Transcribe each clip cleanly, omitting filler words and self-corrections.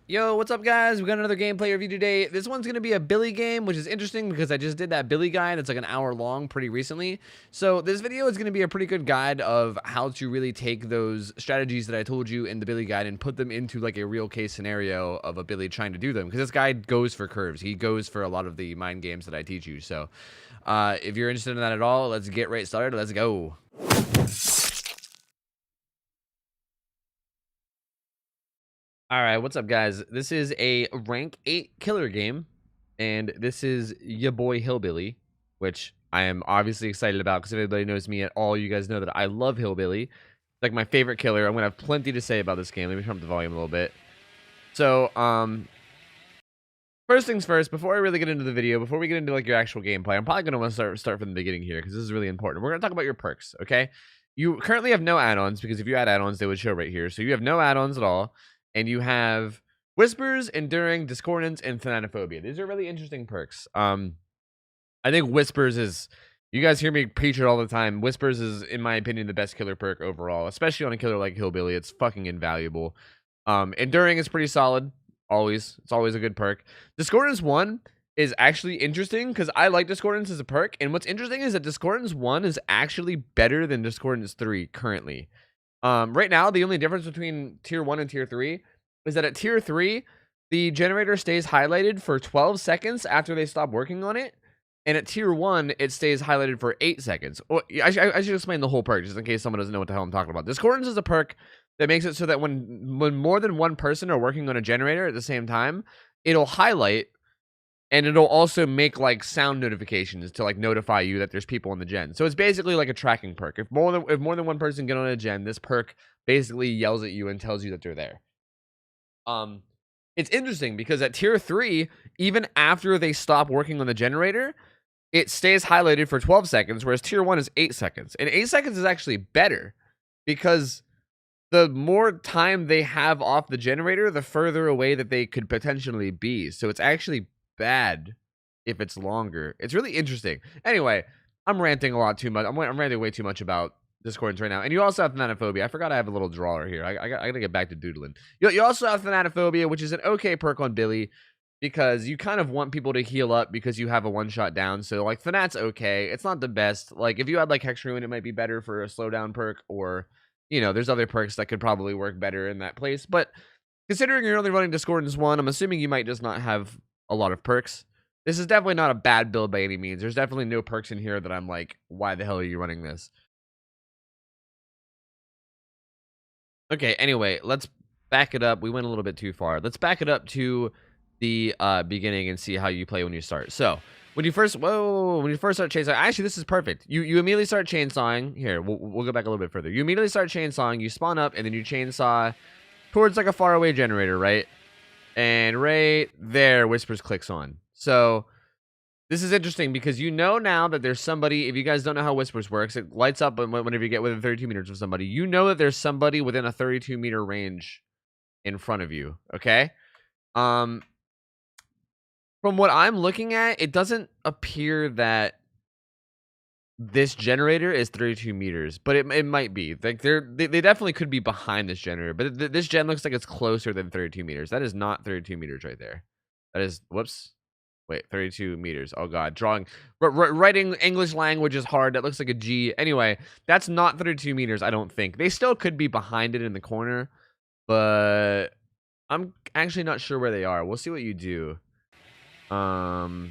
Yo, what's up, guys? We got another gameplay review today. This one's going to be a Billy game, which is interesting because I just did that Billy guide that's like an hour long pretty recently. So this video is going to be a pretty good guide of how to really take those strategies that I told you in the Billy guide and put them into like a real case scenario of a Billy trying to do them. Because this guy goes for curves. He goes for a lot of the mind games that I teach you. So if you're interested in that at all, let's get right started. Let's go. All right, what's up, guys? This is a rank 8 killer game, and this is ya boy Hillbilly, which I am obviously excited about because if anybody knows me at all, you guys know that I love Hillbilly. It's like my favorite killer. I'm gonna have plenty to say about this game. Let me turn up the volume a little bit. So, first things first, before I really get into the video, before we get into like your actual gameplay, I'm probably gonna want to start from the beginning here because this is really important. We're gonna talk about your perks, okay? You currently have no add-ons because if you add add-ons, they would show right here. So you have no add-ons at all. And you have Whispers, Enduring, Discordance, and Thanatophobia. These are really interesting perks. I think Whispers is, you guys hear me preach it all the time. Whispers is, in my opinion, the best killer perk overall, especially on a killer like Hillbilly. It's fucking invaluable. Enduring is pretty solid, always. It's always a good perk. Discordance 1 is actually interesting because I like Discordance as a perk. And what's interesting is that Discordance 1 is actually better than Discordance 3 currently. Right now, the only difference between tier 1 and tier 3 is that at tier 3, the generator stays highlighted for 12 seconds after they stop working on it. And at tier 1, it stays highlighted for 8 seconds. Well, I should explain the whole perk, just in case someone doesn't know what the hell I'm talking about. Discordance is a perk that makes it so that when more than one person are working on a generator at the same time, it'll highlight, and it'll also make like sound notifications to like notify you that there's people on the gen. So it's basically like a tracking perk. If more than one person get on a gen, this perk basically yells at you and tells you that they're there. It's interesting because at tier 3, even after they stop working on the generator, it stays highlighted for 12 seconds, whereas tier 1 is 8 seconds. And 8 seconds is actually better because the more time they have off the generator, the further away that they could potentially be. So it's actually bad if it's longer. It's really interesting. Anyway, I'm ranting a lot too much. I'm ranting way too much about Discordance right now. And you also have Thanatophobia. I forgot I have a little drawer here. I gotta get back to doodling. You also have Thanatophobia, which is an okay perk on Billy because you kind of want people to heal up because you have a one-shot down. So like Thanat's okay. It's not the best. Like if you had like Hex Ruin, it might be better for a slowdown perk, or you know, there's other perks that could probably work better in that place. But considering you're only running Discordance 1, I'm assuming you might just not have a lot of perks. This is definitely not a bad build by any means. There's definitely no perks in here that I'm like, why the hell are you running this? Okay, anyway, let's back it up. We went a little bit too far. Let's back it up to the beginning and see how you play when you start. So when you first start chainsawing, actually this is perfect. You immediately start chainsawing. Here, we'll go back a little bit further. You immediately start chainsawing, you spawn up, and then you chainsaw towards like a faraway generator, right? And right there, Whispers clicks on. So this is interesting because you know now that there's somebody. If you guys don't know how Whispers works, it lights up whenever you get within 32 meters of somebody. You know that there's somebody within a 32-meter range in front of you. Okay. From what I'm looking at, it doesn't appear that this generator is 32 meters, but it might be. Like they definitely could be behind this generator, but this gen looks like it's closer than 32 meters. That is not 32 meters right there. That is, whoops. Wait, 32 meters. Oh god, writing English language is hard. That looks like a G. Anyway, that's not 32 meters, I don't think. They still could be behind it in the corner, but I'm actually not sure where they are. We'll see what you do. Oh.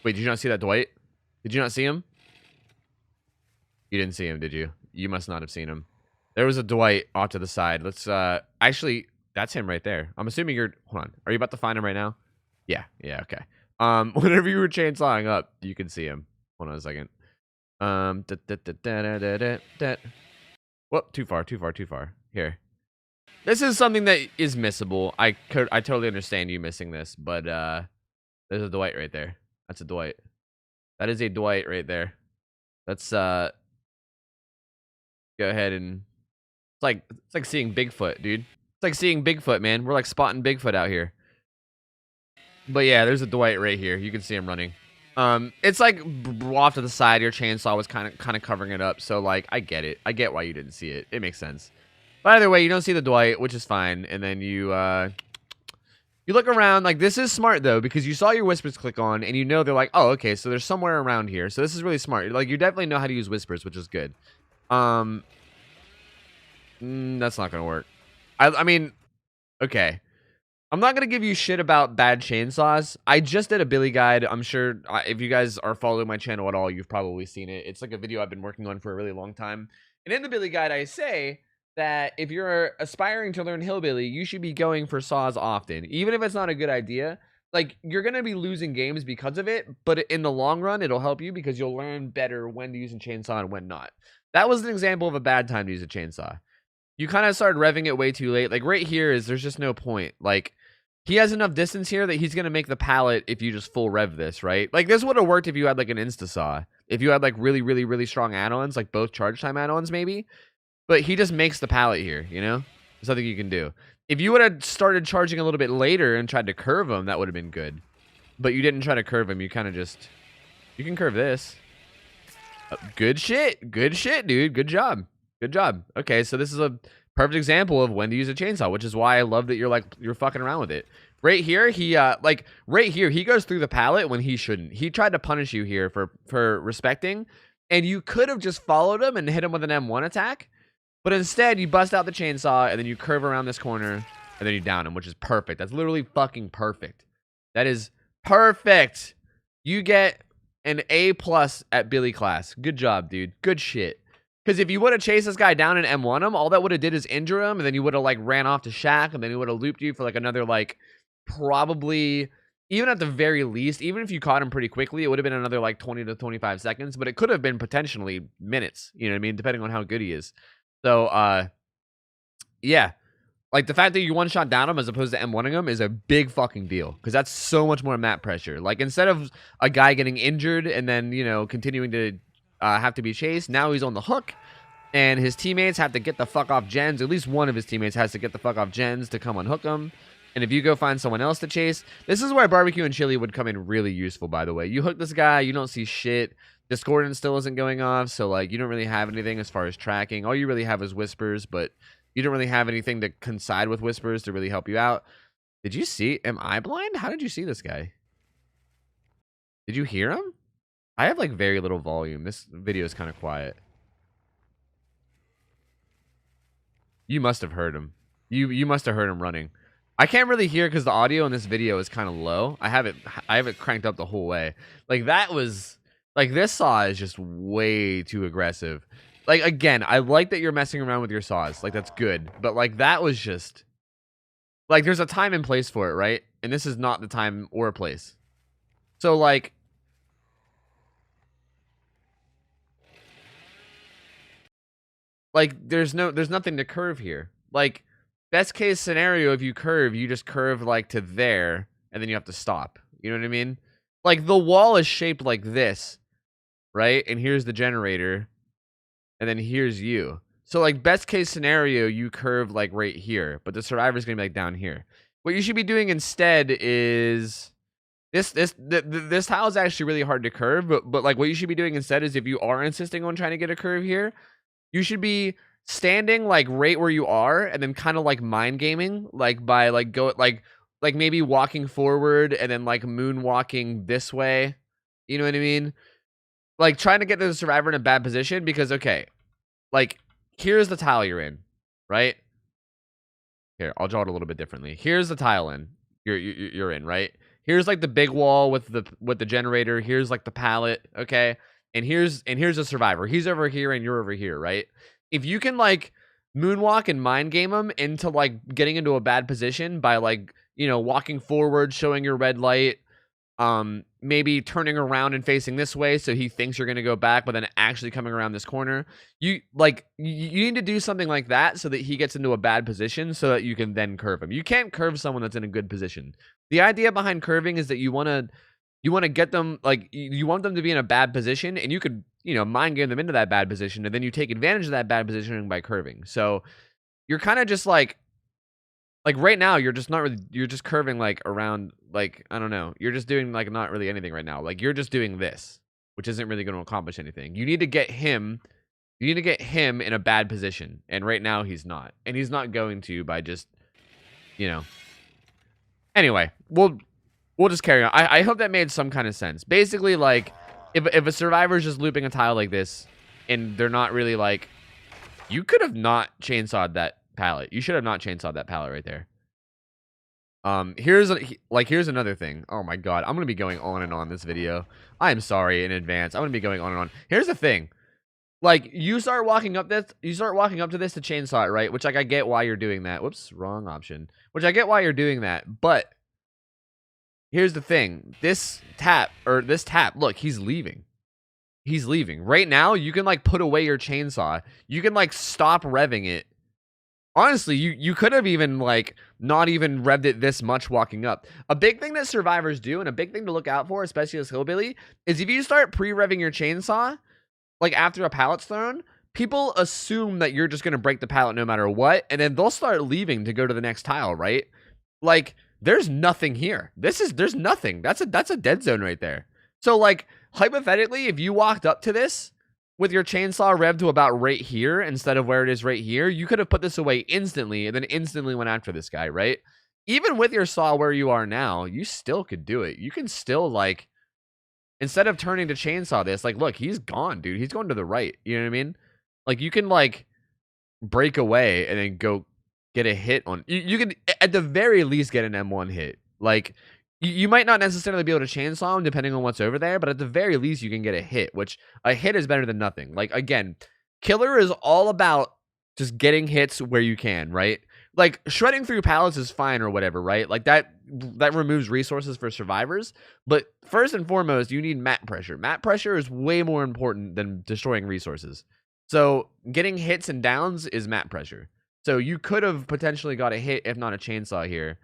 Wait, did you not see that Dwight? Did you not see him? You didn't see him, did you? You must not have seen him. There was a Dwight off to the side. Let's actually, that's him right there. I'm assuming you're, hold on. Are you about to find him right now? Yeah, okay. Whenever you were chainsawing up, you can see him. Hold on a second. Whoop, too far. Here. This is something that is missable. I totally understand you missing this, but there's a Dwight right there. That's a Dwight. That is a Dwight right there. Let's go ahead and it's like seeing Bigfoot, dude. It's like seeing Bigfoot, man. We're like spotting Bigfoot out here. But yeah, there's a Dwight right here. You can see him running. It's like off to the side. Your chainsaw was kind of covering it up. So like, I get it. I get why you didn't see it. It makes sense. By the way, you don't see the Dwight, which is fine. And then you look around. Like, this is smart, though, because you saw your whispers click on, and you know they're like, oh, okay, so there's somewhere around here. So this is really smart. Like, you definitely know how to use whispers, which is good. That's not going to work. I mean, okay. I'm not going to give you shit about bad chainsaws. I just did a Billy guide. I'm sure if you guys are following my channel at all, you've probably seen it. It's like a video I've been working on for a really long time. And in the Billy guide, I say that if you're aspiring to learn hillbilly, you should be going for saws often. Even if it's not a good idea, like, you're going to be losing games because of it. But in the long run, it'll help you because you'll learn better when to use a chainsaw and when not. That was an example of a bad time to use a chainsaw. You kind of started revving it way too late. Like, right here there's just no point. Like, he has enough distance here that he's going to make the pallet if you just full rev this, right? Like, this would have worked if you had, like, an Insta-Saw. If you had, like, really, really, really strong add-ons, like both charge time add-ons, maybe. But he just makes the pallet here, you know? There's nothing you can do. If you would have started charging a little bit later and tried to curve him, that would have been good. But you didn't try to curve him. You kind of just... You can curve this. Good shit. Good shit, dude. Good job. Good job. Okay, so this is a perfect example of when to use a chainsaw, which is why I love that you're fucking around with it. Right here, he he goes through the pallet when he shouldn't. He tried to punish you here for respecting, and you could have just followed him and hit him with an M1 attack, but instead you bust out the chainsaw and then you curve around this corner and then you down him, which is perfect. That's literally fucking perfect. That is perfect. You get an A+ at Billy class. Good job, dude. Good shit. Because if you would have chased this guy down and M1 him, all that would have did is injure him, and then you would have, like, ran off to Shaq, and then he would have looped you for, like, another, like, probably, even at the very least, even if you caught him pretty quickly, it would have been another, like, 20 to 25 seconds, but it could have been potentially minutes, you know what I mean, depending on how good he is. So, yeah. Like, the fact that you one-shot down him as opposed to M1ing him is a big fucking deal, because that's so much more map pressure. Like, instead of a guy getting injured and then, you know, continuing to have to be chased, now he's on the hook, and his teammates have to get the fuck off gens. At least one of his teammates has to get the fuck off gens to come unhook him. And if you go find someone else to chase, this is where barbecue and chili would come in really useful, by the way. You hook this guy, you don't see shit. Discordant still isn't going off, so, like, you don't really have anything as far as tracking. All you really have is whispers, but you don't really have anything to coincide with whispers to really help you out. Did you see? Am I blind? How did you see this guy? Did you hear him? I have, like, very little volume. This video is kind of quiet. You must have heard him. You must have heard him running. I can't really hear because the audio in this video is kind of low. I have it cranked up the whole way. Like, that was... Like, this saw is just way too aggressive. Like, again, I like that you're messing around with your saws. Like, that's good. But, like, that was just... Like, there's a time and place for it, right? And this is not the time or place. So, like... Like, there's nothing to curve here. Like, best case scenario, if you curve, you just curve, like, to there, and then you have to stop. You know what I mean? Like, the wall is shaped like this, right? And here's the generator, and then here's you. So, like, best case scenario, you curve, like, right here, but the survivor's gonna be, like, down here. What you should be doing instead is... This tile is actually really hard to curve, but, like, what you should be doing instead is if you are insisting on trying to get a curve here, you should be standing, like, right where you are, and then kind of, like, mind gaming, like, by, like, like maybe walking forward and then, like, moonwalking this way. You know what I mean? Like, trying to get the survivor in a bad position because, okay, like, here's the tile you're in, right? Here, I'll draw it a little bit differently. Here's the tile you're in, right? Here's, like, the big wall with the generator. Here's, like, the pallet, okay? And here's a survivor. He's over here and you're over here, right? If you can, like, moonwalk and mind game him into, like, getting into a bad position by, like, you know, walking forward, showing your red light, maybe turning around and facing this way so he thinks you're going to go back, but then actually coming around this corner. You need to do something like that so that he gets into a bad position so that you can then curve him. You can't curve someone that's in a good position. The idea behind curving is that you want to get them, like, you want them to be in a bad position, and you could, you know, mind game them into that bad position, and then you take advantage of that bad positioning by curving. So you're kind of just like right now, you're just not really, you're just curving, like, around, like, I don't know. You're just doing, like, not really anything right now. Like, you're just doing this, which isn't really going to accomplish anything. You need to get him You need to get him in a bad position. And right now he's not. And he's not going to by just, you know. Anyway, we'll just carry on. I hope that made some kind of sense. Basically, like, if a survivor is just looping a tile like this, and they're not really like, you could have not chainsawed that pallet. You should have not chainsawed that pallet right there. Here's another thing. Oh my god, I'm gonna be going on and on this video. I'm sorry in advance. I'm gonna be going on and on. Here's the thing. Like, you start walking up to this to chainsaw it, right? Which, like, I get why you're doing that. Whoops, wrong option. Which I get why you're doing that, but here's the thing. This tap, look, he's leaving. He's leaving. Right now, you can, like, put away your chainsaw. You can, like, stop revving it. Honestly, you could have even, like, not even revved it this much walking up. A big thing that survivors do, and a big thing to look out for, especially as hillbilly, is if you start pre-revving your chainsaw, like, after a pallet's thrown, people assume that you're just going to break the pallet no matter what, and then they'll start leaving to go to the next tile, right? Like, there's nothing here. There's nothing. That's a dead zone right there. So, like, hypothetically, if you walked up to this with your chainsaw revved to about right here instead of where it is right here, you could have put this away instantly and then instantly went after this guy, right? Even with your saw where you are now, you still could do it. You can still, like, instead of turning to chainsaw this, like, look, he's gone, dude. He's going to the right. You know what I mean? Like, you can, like, break away and then go get a hit on... You can, at the very least, get an M1 hit. Like, you might not necessarily be able to chainsaw him depending on what's over there, but at the very least, you can get a hit, which a hit is better than nothing. Like, again, Killer is all about just getting hits where you can, right? Like, shredding through pallets is fine or whatever, right? Like, that removes resources for survivors. But first and foremost, you need map pressure. Map pressure is way more important than destroying resources. So, getting hits and downs is map pressure. So, you could have potentially got a hit, if not a chainsaw here.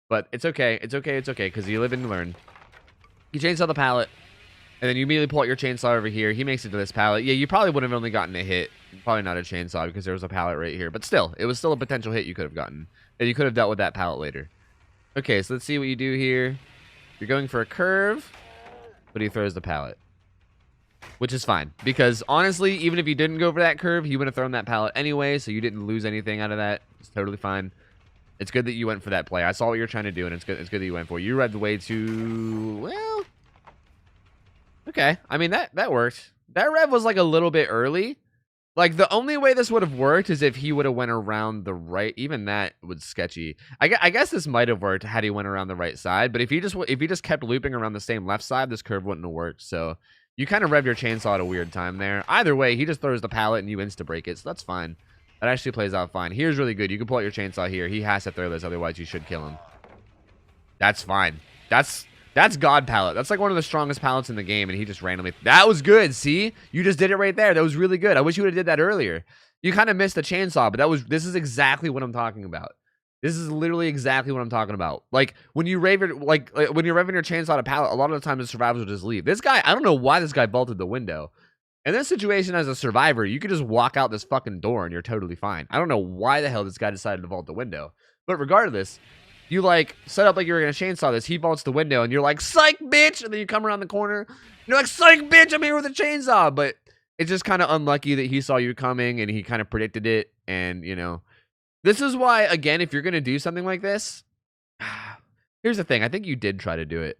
But it's okay. It's okay. It's okay, because you live and learn. You chainsaw the pallet, and then you immediately pull out your chainsaw over here. He makes it to this pallet. Yeah, you probably would have only gotten a hit. Probably not a chainsaw because there was a pallet right here. But still, it was still a potential hit you could have gotten. And you could have dealt with that pallet later. Okay, so let's see what you do here. You're going for a curve, but he throws the pallet. Which is fine. Because, honestly, even if you didn't go for that curve, he would have thrown that pallet anyway, so you didn't lose anything out of that. It's totally fine. It's good that you went for that play. I saw what you're trying to do, and it's good that you went for it. You read the way to... Well... Okay. I mean, that worked. That rev was, like, a little bit early. Like, the only way this would have worked is if he would have went around the right. Even that was sketchy. I guess this might have worked had he went around the right side. But if he just kept looping around the same left side, this curve wouldn't have worked. So you kind of rev your chainsaw at a weird time there. Either way, he just throws the pallet and you insta-break it. So that's fine. That actually plays out fine. Here's really good. You can pull out your chainsaw here. He has to throw this. Otherwise, you should kill him. That's fine. That's God pallet. That's like one of the strongest pallets in the game, and he just randomly... That was good, see? You just did it right there. That was really good. I wish you would have did that earlier. You kind of missed the chainsaw, but this is exactly what I'm talking about. This is literally exactly what I'm talking about. Like, when you when you're revving your chainsaw to pallet, a lot of the time the survivors will just leave. This guy, I don't know why this guy vaulted the window. In this situation, as a survivor, you could just walk out this fucking door, and you're totally fine. I don't know why the hell this guy decided to vault the window. But regardless... You, like, set up like you were going to chainsaw this. He vaults the window, and you're like, psych, bitch! And then you come around the corner. You're like, psych, bitch! I'm here with a chainsaw! But it's just kind of unlucky that he saw you coming, and he kind of predicted it. And, you know. This is why, again, if you're going to do something like this... Here's the thing. I think you did try to do it.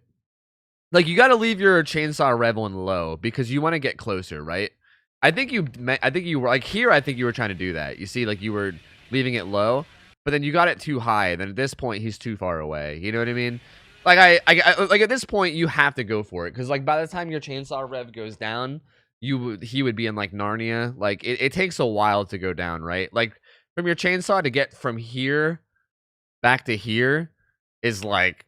Like, you got to leave your chainsaw rev on low, because you want to get closer, right? I think you were... Like, here, I think you were trying to do that. You see, like, you were leaving it low. But then you got it too high, and then at this point, he's too far away. You know what I mean? Like, like at this point, you have to go for it. Because, like, by the time your chainsaw rev goes down, he would be in, like, Narnia. Like, it takes a while to go down, right? Like, from your chainsaw to get from here back to here is, like,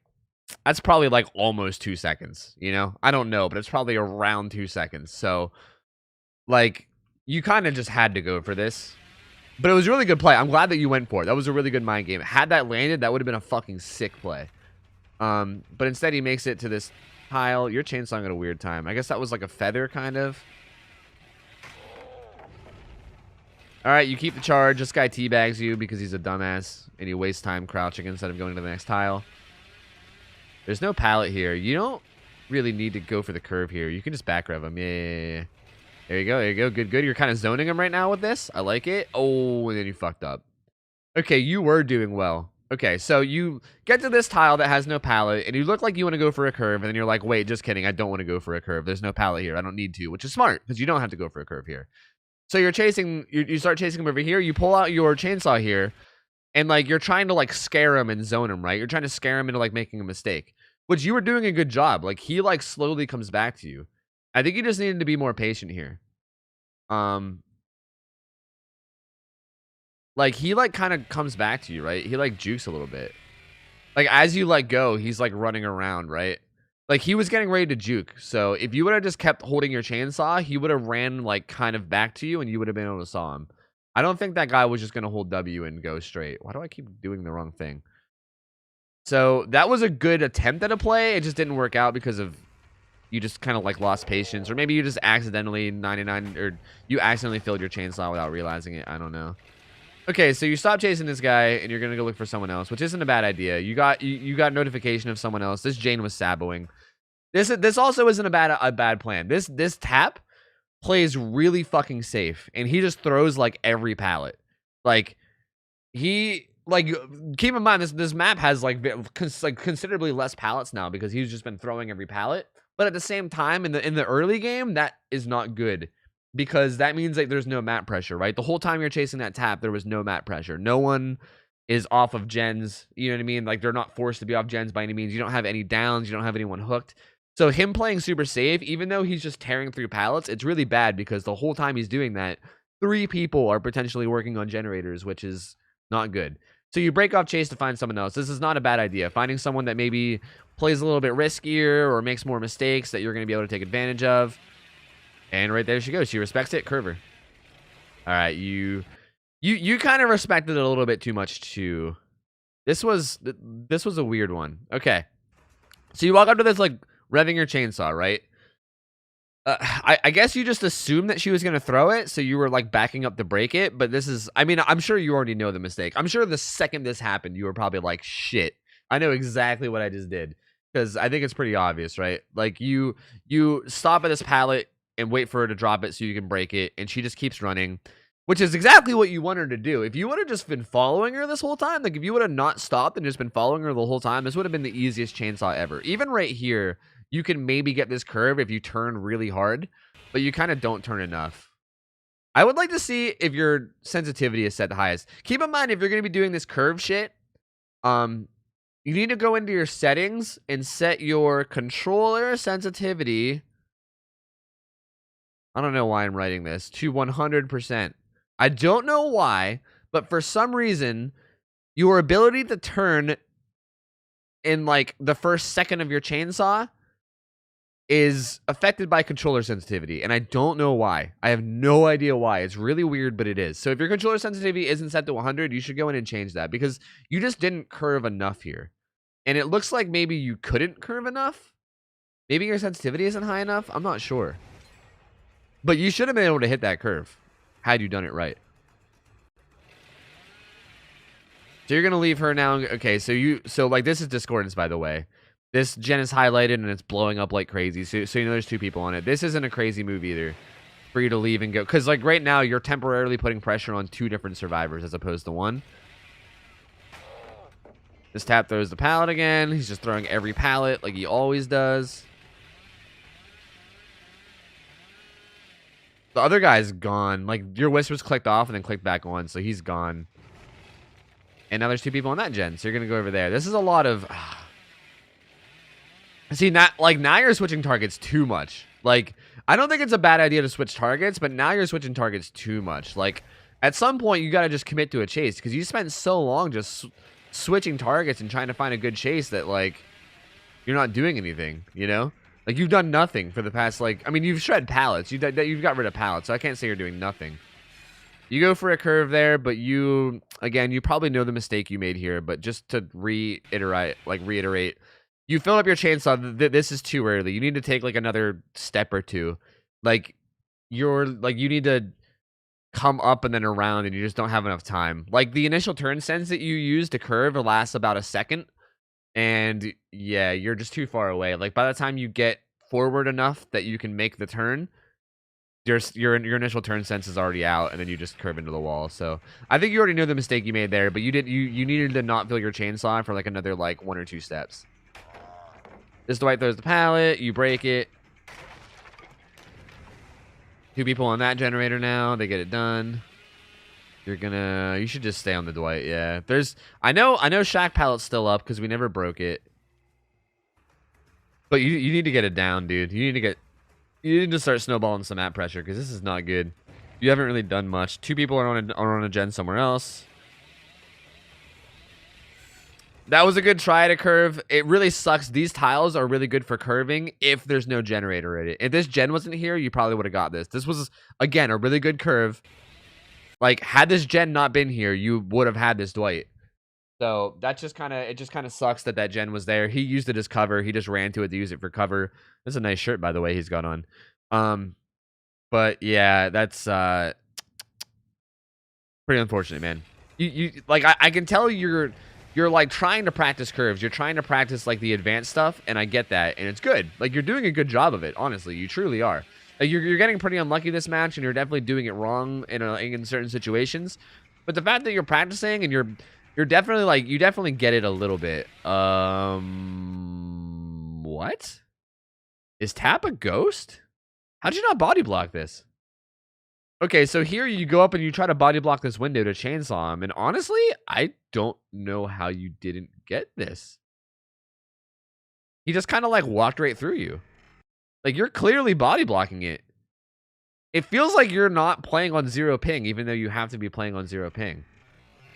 that's probably, like, almost 2 seconds, you know? I don't know, but it's probably around 2 seconds. So, like, you kind of just had to go for this. But it was a really good play. I'm glad that you went for it. That was a really good mind game. Had that landed, that would have been a fucking sick play. But instead, he makes it to this tile. Your chainsaw at a weird time. I guess that was like a feather, kind of. All right, you keep the charge. This guy teabags you because he's a dumbass. And he wastes time crouching instead of going to the next tile. There's no pallet here. You don't really need to go for the curve here. You can just back rev him. Yeah. There you go. There you go. Good, good. You're kind of zoning him right now with this. I like it. Oh, and then you fucked up. Okay, you were doing well. Okay, so you get to this tile that has no pallet, and you look like you want to go for a curve, and then you're like, wait, just kidding. I don't want to go for a curve. There's no pallet here. I don't need to, which is smart, because you don't have to go for a curve here. So you're chasing, you start chasing him over here. You pull out your chainsaw here, and, like, you're trying to, like, scare him and zone him, right? You're trying to scare him into, like, making a mistake, which you were doing a good job. Like, he, like, slowly comes back to you. I think you just needed to be more patient here. Like, he, like, kind of comes back to you, right? He, like, jukes a little bit. Like, as you, like, go, he's, like, running around, right? Like, he was getting ready to juke. So, if you would have just kept holding your chainsaw, he would have ran, like, kind of back to you, and you would have been able to saw him. I don't think that guy was just going to hold W and go straight. Why do I keep doing the wrong thing? So, that was a good attempt at a play. It just didn't work out because of you just kind of, like, lost patience. Or maybe you just accidentally 99... Or you accidentally filled your chainsaw without realizing it. I don't know. Okay, so you stop chasing this guy, and you're gonna go look for someone else, which isn't a bad idea. You got notification of someone else. This Jane was saboing. This also isn't a bad plan. This tap plays really fucking safe, and he just throws like every pallet. Like he like keep in mind this map has like considerably less pallets now because he's just been throwing every pallet. But at the same time, in the early game, that is not good. Because that means like there's no map pressure, right? The whole time you're chasing that tap, there was no map pressure. No one is off of gens. You know what I mean? Like they're not forced to be off gens by any means. You don't have any downs. You don't have anyone hooked. So him playing super safe, even though he's just tearing through pallets, it's really bad because the whole time he's doing that, 3 people are potentially working on generators, which is not good. So you break off chase to find someone else. This is not a bad idea. Finding someone that maybe plays a little bit riskier or makes more mistakes that you're going to be able to take advantage of. And right there she goes. She respects it. Curver. All right, you kind of respected it a little bit too much too. This was a weird one. Okay, so you walk up to this like revving your chainsaw, right? I guess you just assumed that she was gonna throw it, so you were like backing up to break it. But this is, I mean, I'm sure you already know the mistake. I'm sure the second this happened, you were probably like, "Shit, I know exactly what I just did." Because I think it's pretty obvious, right? Like you stop at this pallet and wait for her to drop it so you can break it, and she just keeps running, which is exactly what you want her to do. If you would have just been following her this whole time, like if you would have not stopped and just been following her the whole time, this would have been the easiest chainsaw ever. Even right here, you can maybe get this curve if you turn really hard, but you kind of don't turn enough. I would like to see if your sensitivity is set the highest. Keep in mind, if you're going to be doing this curve shit, you need to go into your settings and set your controller sensitivity. I don't know why I'm writing this, to 100%. I don't know why, but for some reason, your ability to turn in like the first second of your chainsaw is affected by controller sensitivity, and I don't know why. I have no idea why. It's really weird, but it is. So if your controller sensitivity isn't set to 100, you should go in and change that because you just didn't curve enough here. And it looks like maybe you couldn't curve enough. Maybe your sensitivity isn't high enough. I'm not sure. But you should have been able to hit that curve had you done it right. So you're going to leave her now. Okay, so like this is discordance, by the way. This gen is highlighted and it's blowing up like crazy. So you know there's 2 people on it. This isn't a crazy move either for you to leave and go. Because like right now, you're temporarily putting pressure on 2 different survivors as opposed to 1. This tap throws the pallet again. He's just throwing every pallet like he always does. The other guy's gone. Like, your whispers clicked off and then clicked back on, so he's gone. And now there's 2 people on that gen, so you're going to go over there. This is a lot of... See, now you're switching targets too much. Like, I don't think it's a bad idea to switch targets, but now you're switching targets too much. Like, at some point, you got to just commit to a chase, because you spent so long just switching targets and trying to find a good chase that, like, you're not doing anything, you know? Like, you've done nothing for the past, like... I mean, you've shred pallets. You've got rid of pallets, so I can't say you're doing nothing. You go for a curve there, but you... Again, you probably know the mistake you made here, but just to reiterate... You filled up your chainsaw. This is too early. You need to take, like, another step or 2. Like, you need to come up and then around, and you just don't have enough time. Like, the initial turn sense that you use to curve lasts about a second. And yeah, you're just too far away. Like by the time you get forward enough that you can make the turn, your initial turn sense is already out, and then you just curve into the wall. So I think you already know the mistake you made there, but you needed to not fill your chainsaw for like another like 1 or 2 steps. This Dwight throws the pallet, you break it. 2 people on that generator now, they get it done. You should just stay on the Dwight, yeah. I know Shack pallet's still up because we never broke it. But you need to get it down, dude. You need to start snowballing some map pressure because this is not good. You haven't really done much. 2 people are on a gen somewhere else. That was a good try to curve. It really sucks. These tiles are really good for curving if there's no generator in it. If this gen wasn't here, you probably would have got this. This was, again, a really good curve. Like, had this gen not been here, you would have had this Dwight. So that just kind of sucks that gen was there. He used it as cover. He just ran to it to use it for cover. That's a nice shirt, by the way, he's got on. But yeah, that's pretty unfortunate, man. You like I can tell you're like trying to practice curves. You're trying to practice like the advanced stuff, and I get that, and it's good. Like, you're doing a good job of it, honestly. You truly are. Like, you're getting pretty unlucky this match, and you're definitely doing it wrong in certain situations. But the fact that you're practicing and you're definitely like you definitely get it a little bit. What? Is Tap a ghost? How'd you not body block this? Okay, so here you go up and you try to body block this window to chainsaw him, and honestly, I don't know how you didn't get this. He just kind of like walked right through you. Like, you're clearly body blocking it. It feels like you're not playing on 0 ping, even though you have to be playing on 0 ping.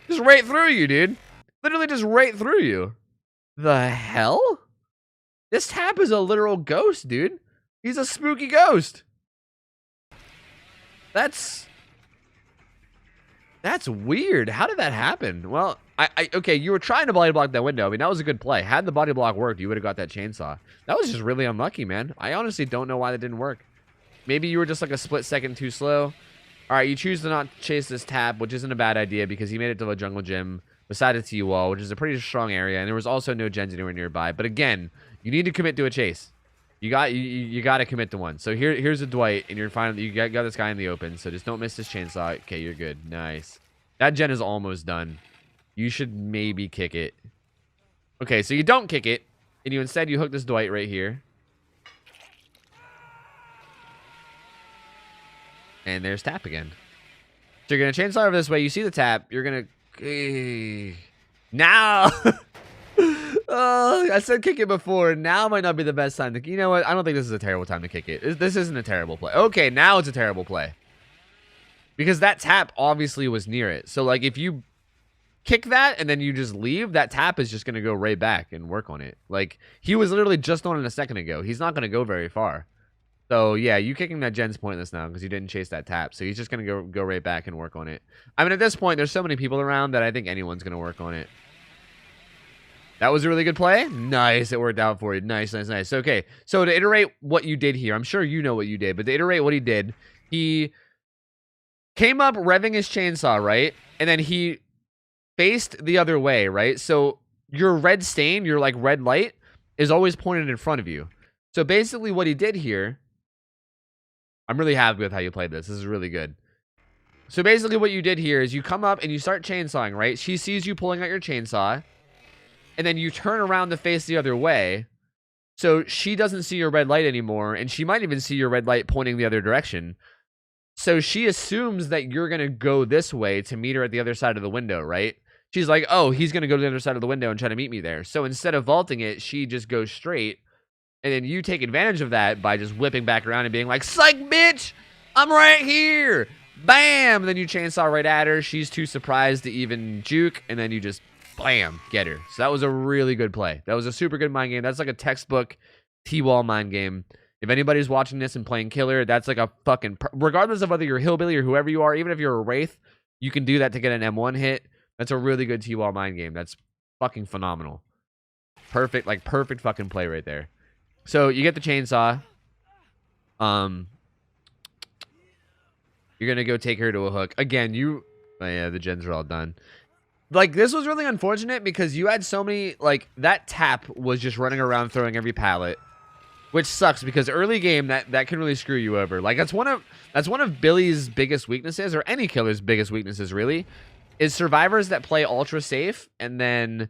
Just right through you, dude. Literally just right through you. The hell? This Tap is a literal ghost, dude. He's a spooky ghost. That's weird. How did that happen? Well, okay, you were trying to body block that window. I mean, that was a good play. Had the body block worked, you would have got that chainsaw. That was just really unlucky, man. I honestly don't know why that didn't work. Maybe you were just like a split second too slow. All right, you choose to not chase this Tap, which isn't a bad idea because he made it to the jungle gym beside a T-wall, which is a pretty strong area, and there was also no gens anywhere nearby. But again, you need to commit to a chase. You got to commit to one. So here's a Dwight, and you're finally you got this guy in the open. So just don't miss this chainsaw. Okay, you're good. Nice. That gen is almost done. You should maybe kick it. Okay, so you don't kick it, and you instead hook this Dwight right here. And there's Tap again. So you're gonna chainsaw over this way. You see the Tap. You're gonna now. Oh, I said kick it before. Now might not be the best time to. You know what? I don't think this is a terrible time to kick it. This isn't a terrible play. Okay, now it's a terrible play. Because that Tap obviously was near it. So, like, if you kick that and then you just leave, that Tap is just going to go right back and work on it. Like, he was literally just on it a second ago. He's not going to go very far. So, yeah, you kicking that gen's pointless now because you didn't chase that Tap. So, he's just going to go right back and work on it. I mean, at this point, there's so many people around that I think anyone's going to work on it. That was a really good play. Nice. It worked out for you. Nice, nice, nice. Okay. So to iterate what you did here, I'm sure you know what you did, but to iterate what he did, he came up revving his chainsaw, right? And then he faced the other way, right? So your red stain, your like red light is always pointed in front of you. So basically what he did here, I'm really happy with how you played this. This is really good. So basically what you did here is you come up and you start chainsawing, right? She sees you pulling out your chainsaw. And then you turn around to face the other way. So she doesn't see your red light anymore. And she might even see your red light pointing the other direction. So she assumes that you're going to go this way to meet her at the other side of the window, right? She's like, oh, he's going to go to the other side of the window and try to meet me there. So instead of vaulting it, she just goes straight. And then you take advantage of that by just whipping back around and being like, psych, bitch! I'm right here! Bam! And then you chainsaw right at her. She's too surprised to even juke. And then you just... blam, get her. So that was a really good play. That was a super good mind game. That's like a textbook T-wall mind game. If anybody's watching this and playing killer, that's like a fucking... regardless of whether you're hillbilly or whoever you are, even if you're a wraith, you can do that to get an M1 hit. That's a really good T-wall mind game. That's fucking phenomenal. Perfect, like perfect fucking play right there. So you get the chainsaw. You're gonna go take her to a hook. Again, oh yeah, the gens are all done. Like, this was really unfortunate because you had so many, like, that Tap was just running around throwing every pallet. which sucks because early game that can really screw you over. Like that's one of Billy's biggest weaknesses, or any killer's biggest weaknesses, really, is survivors that play ultra safe and then,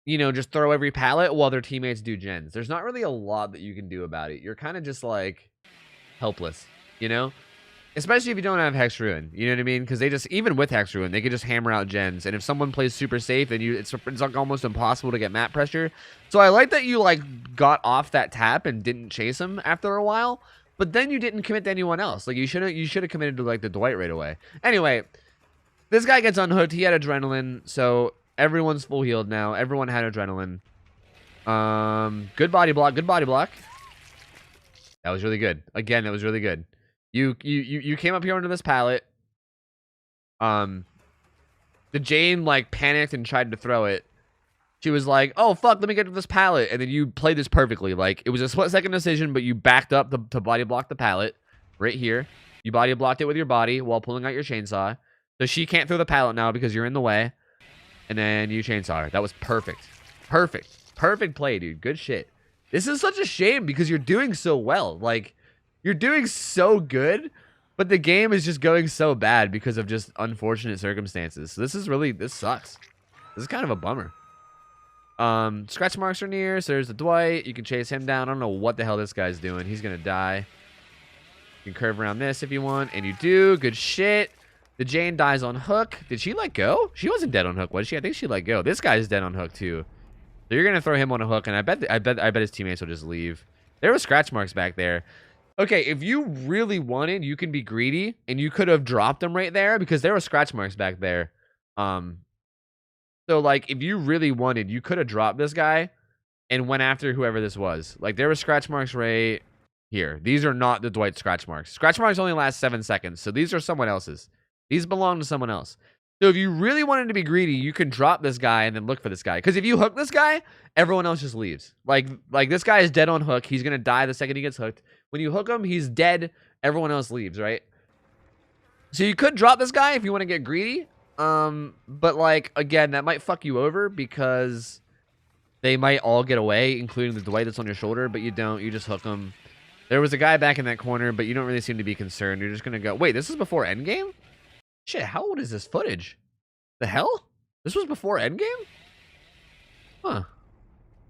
you know, just throw every pallet while their teammates do gens. There's not really a lot that you can do about it. You're kind of just like helpless, you know? Especially if you don't have Hex Ruin, you know what I mean? Because they just, even with Hex Ruin, they could just hammer out gens. And if someone plays super safe, then it's like almost impossible to get map pressure. So I like that you like got off that tap and didn't chase him after a while. But then you didn't commit to anyone else. Like you should have committed to like the Dwight right away. Anyway, this guy gets unhooked. He had adrenaline, so everyone's full healed now. Everyone had adrenaline. Good body block. Good body block. That was really good. Again, that was really good. You came up here under this pallet. The Jane like panicked and tried to throw it. She was like, "Oh fuck, let me get to this pallet," and then you played this perfectly. Like it was a split-second decision, but you backed up to body block the pallet right here. You body blocked it with your body while pulling out your chainsaw, so she can't throw the pallet now because you're in the way. And then you chainsaw her. That was perfect, perfect play, dude. Good shit. This is such a shame because you're doing so well. Like. You're doing so good, but the game is just going so bad because of just unfortunate circumstances. So this sucks. This is kind of a bummer. Scratch marks are near, so there's the Dwight. You can chase him down. I don't know what the hell this guy's doing. He's gonna die. You can curve around this if you want, and you do. Good shit. The Jane dies on hook. Did she let go? She wasn't dead on hook, was she? I think she let go. This guy's dead on hook too. So you're gonna throw him on a hook, and I bet his teammates will just leave. There were scratch marks back there. Okay, if you really wanted, you can be greedy, and you could have dropped them right there because there were scratch marks back there. So like, if you really wanted, you could have dropped this guy and went after whoever this was. Like, there were scratch marks right here. These are not the Dwight scratch marks. Scratch marks only last 7 seconds, so these are someone else's. These belong to someone else. So if you really wanted to be greedy, you can drop this guy and then look for this guy. Because if you hook this guy, everyone else just leaves. Like this guy is dead on hook. He's gonna die the second he gets hooked. When you hook him, he's dead. Everyone else leaves, right? So you could drop this guy if you want to get greedy. But like again, that might fuck you over because they might all get away, including the Dwight that's on your shoulder. But you don't. You just hook him. There was a guy back in that corner, but you don't really seem to be concerned. You're just gonna go. Wait, this is before endgame? Shit, how old is this footage? The hell? This was before endgame? Huh.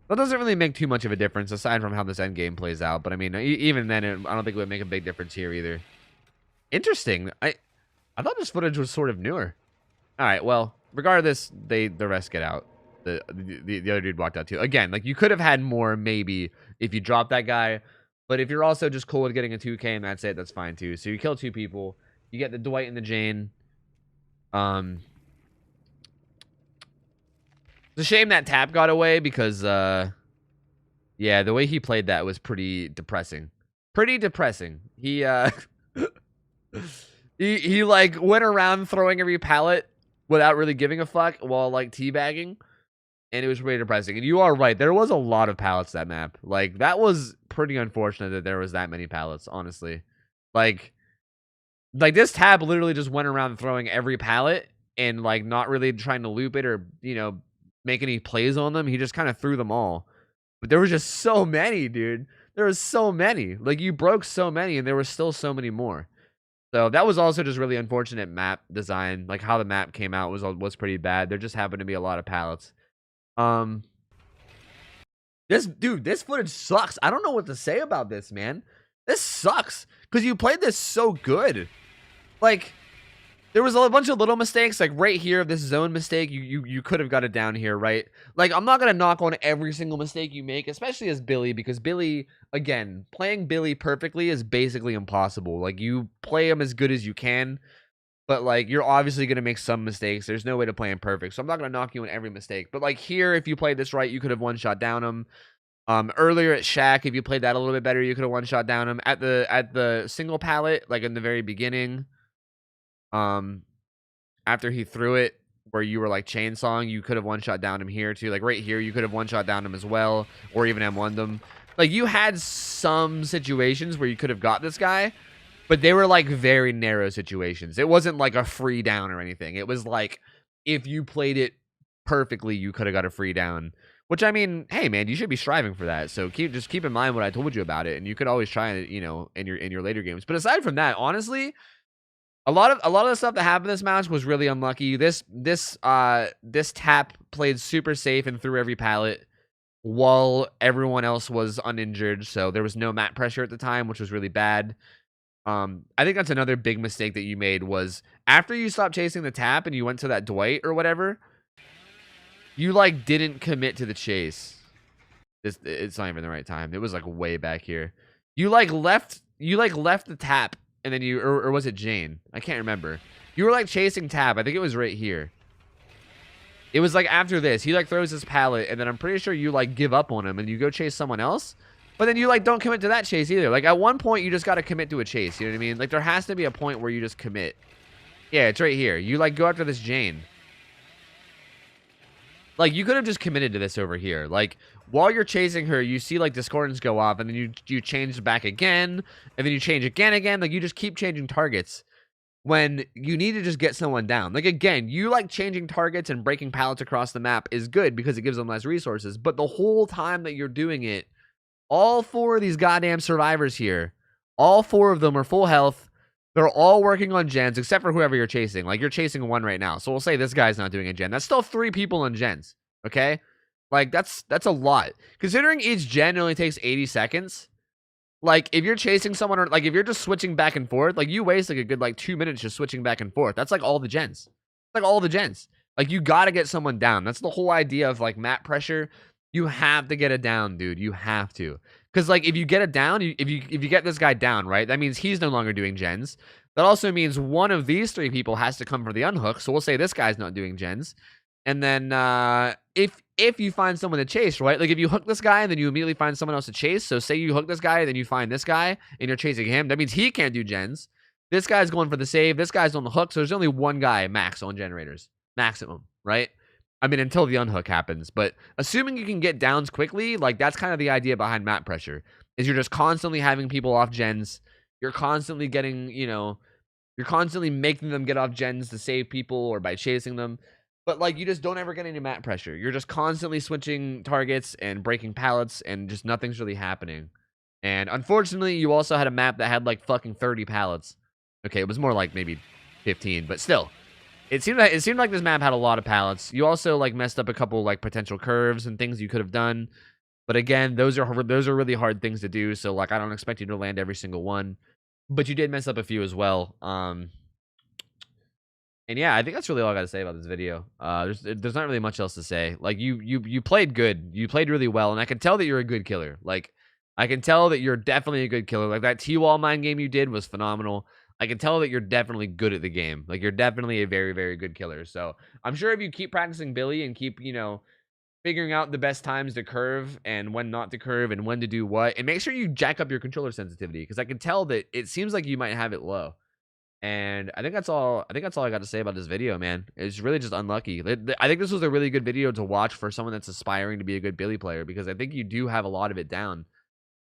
That doesn't really make too much of a difference aside from how this endgame plays out. But I mean, even then, I don't think it would make a big difference here either. Interesting. I thought this footage was sort of newer. All right, well, regardless, the rest get out. The other dude walked out too. Again, like you could have had more maybe if you dropped that guy. But if you're also just cool with getting a 2K and that's it, that's fine too. So you kill 2 people. You get the Dwight and the Jane. It's a shame that tap got away because, yeah, the way he played that was pretty depressing. Pretty depressing. He he like went around throwing every pallet without really giving a fuck while like teabagging, and it was pretty depressing. And you are right, there was a lot of pallets that map. Like that was pretty unfortunate that there was that many pallets. Honestly, like this tab literally just went around throwing every pallet and like not really trying to loop it or, you know, make any plays on them. He just kind of threw them all. But there was just so many, dude. There was so many. Like you broke so many and there were still so many more. So that was also just really unfortunate map design. Like how the map came out was pretty bad. There just happened to be a lot of pallets. This footage sucks. I don't know what to say about this, man. This sucks because you played this so good. Like, there was a bunch of little mistakes, like right here, this zone mistake, you could have got it down here, right? Like, I'm not going to knock on every single mistake you make, especially as Billy, because Billy, again, playing Billy perfectly is basically impossible. Like, you play him as good as you can, but, like, you're obviously going to make some mistakes. There's no way to play him perfect, so I'm not going to knock you on every mistake. But, like, here, if you played this right, you could have one-shot down him. Earlier at Shack, if you played that a little bit better, you could have one-shot down him. At the single pallet, like, in the very beginning, after he threw it where you were like chainsawing, you could have one shot down him here too. Like right here, you could have one shot down him as well, or even M1'd them. Like you had some situations where you could have got this guy, but they were like very narrow situations. It wasn't like a free down or anything. It was like if you played it perfectly, you could have got a free down, Which, I mean, hey man, you should be striving for that. So just keep in mind what I told you about it, and you could always try it, you know, in your later games. But aside from that, honestly, a lot of the stuff that happened this match was really unlucky. This tap played super safe and threw every pallet while everyone else was uninjured. So there was no mat pressure at the time, which was really bad. I think that's another big mistake that you made was after you stopped chasing the tap and you went to that Dwight or whatever, you like didn't commit to the chase. It's not even the right time. It was like way back here. You left the tap and then or was it Jane? I can't remember. You were like chasing tap. I think it was right here. It was like after this. He like throws his pallet and then I'm pretty sure you like give up on him and you go chase someone else. But then you like don't commit to that chase either. Like at one point you just got to commit to a chase. You know what I mean? Like there has to be a point where you just commit. Yeah, it's right here. You like go after this Jane. Like you could have just committed to this over here. Like while you're chasing her, you see like discordance go off and then you change back again and then you change again. Like you just keep changing targets when you need to just get someone down. Like again, you like changing targets and breaking pallets across the map is good because it gives them less resources. But the whole time that you're doing it, all 4 of these goddamn survivors here, all 4 of them are full health. They're all working on gens, except for whoever you're chasing. Like, you're chasing one right now. So we'll say this guy's not doing a gen. That's still 3 people on gens, okay? Like, that's a lot. Considering each gen only takes 80 seconds, like, if you're chasing someone, or, like, if you're just switching back and forth, like, you waste, like, a good, like, 2 minutes just switching back and forth. That's, like, all the gens. Like, all the gens. Like, you gotta get someone down. That's the whole idea of, like, map pressure. You have to get it down, dude. You have to. Because, like, if you get it down, if you get this guy down, right, that means he's no longer doing gens. That also means one of these 3 people has to come for the unhook. So we'll say this guy's not doing gens. And then if you find someone to chase, right, like if you hook this guy and then you immediately find someone else to chase. So say you hook this guy, then you find this guy and you're chasing him. That means he can't do gens. This guy's going for the save. This guy's on the hook. So there's only one guy max on generators. Maximum, right? I mean, until the unhook happens. But assuming you can get downs quickly, like that's kind of the idea behind map pressure. Is you're just constantly having people off gens. You're constantly getting, you know, you're constantly making them get off gens to save people or by chasing them. But like you just don't ever get any map pressure. You're just constantly switching targets and breaking pallets and just nothing's really happening. And unfortunately, you also had a map that had like fucking 30 pallets. Okay, it was more like maybe 15, but still. It seemed like this map had a lot of pallets. You also like messed up a couple like potential curves and things you could have done. But again, those are really hard things to do. So like I don't expect you to land every single one. But you did mess up a few as well. And yeah, I think that's really all I got to say about this video. There's not really much else to say. Like you played good. You played really well, and I can tell that you're a good killer. Like I can tell that you're definitely a good killer. Like that T-wall mine game you did was phenomenal. I can tell that you're definitely good at the game. Like, you're definitely a very, very good killer. So, I'm sure if you keep practicing Billy and keep, you know, figuring out the best times to curve and when not to curve and when to do what, and make sure you jack up your controller sensitivity, because I can tell that it seems like you might have it low. And I think that's all I got to say about this video, man. It's really just unlucky. I think this was a really good video to watch for someone that's aspiring to be a good Billy player, because I think you do have a lot of it down.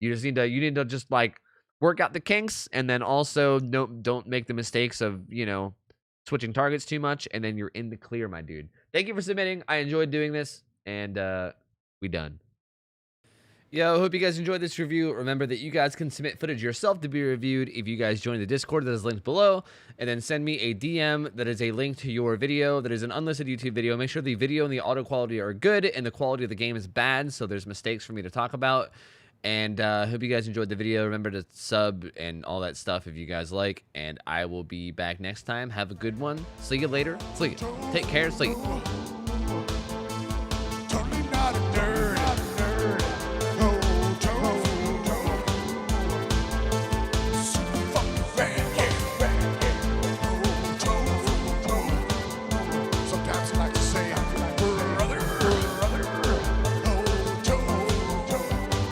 You need to just like work out the kinks, and then also don't make the mistakes of, you know, switching targets too much, and then you're in the clear, my dude. Thank you for submitting. I enjoyed doing this, and we done. Yo, hope you guys enjoyed this review. Remember that you guys can submit footage yourself to be reviewed if you guys join the Discord that is linked below, and then send me a DM that is a link to your video that is an unlisted YouTube video. Make sure the video and the auto quality are good and the quality of the game is bad, so there's mistakes for me to talk about. And hope you guys enjoyed the video. Remember to sub and all that stuff if you guys like. And I will be back next time. Have a good one. See you later. Sleep. Take care. Sleep.